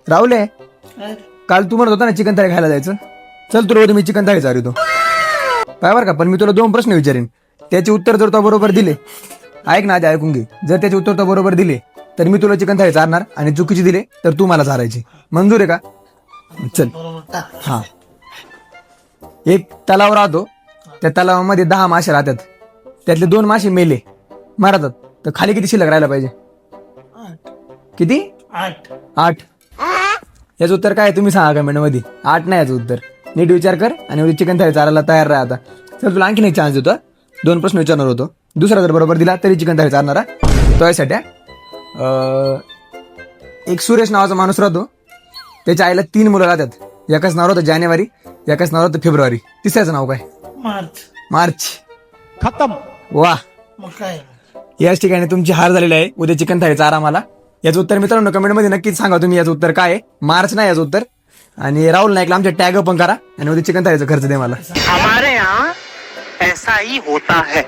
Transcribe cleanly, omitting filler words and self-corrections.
राहुल आहे काल तू म्हणत होता ना चिकन थाळी खायला जायचं. चल तुला उद्या मी चिकन थाळी चालवतो काय बरं का. पण मी तुला 2 प्रश्न विचारेन, त्याचे उत्तर जर तो बरोबर दिले, ऐक ना आधी ऐकून घे, जर त्याचे उत्तर तो बरोबर दिले तर मी तुला चिकन थाळी चारणार आणि चुकीची दिले तर तू मला चारायची. मंजूर आहे का? चल. हा, एक तलाव राहतो, त्या तलावामध्ये 10 मासे राहतात, त्यातले 2 मासे मेले मारतात, तर खाली किती शिल्लक राहायला पाहिजे? किती? 8. याचं उत्तर काय तुम्ही सांगा कमेंट मध्ये. 8 नाही याचं उत्तर. नीट विचार कर आणि उद्या चिकन थाळी चारायला तयार राहा आता. चल तुला आणखीन एक चान्स देतो. 2 प्रश्न विचारणार होतो, दुसरा जर बरोबर दिला तरी चिकन थाळी चारणारा तो यासाठी. एक सुरेश नावाचा माणूस राहतो, त्याच्या आईला 3 मुलं राहतात. एकाच नाव राहतं जानेवारी, एकाच नाव राहतं फेब्रुवारी, तिसऱ्याचं नाव काय? मार्च. खतम. वा, याच ठिकाणी तुमची हार झालेली आहे. उद्या चिकन थाळी चारा मला. याचं उत्तर मित्रांनो कमेंट मध्ये नक्कीच सांगा तुम्ही याचं उत्तर काय आहे. मार्च नाही याचं उत्तर. आणि राहुल नाईकला आमच्या टॅग पण करा आणि उद्या चिकन थाळीचा खर्च दे मला. हमारे यहाँ ऐसा ही होता है.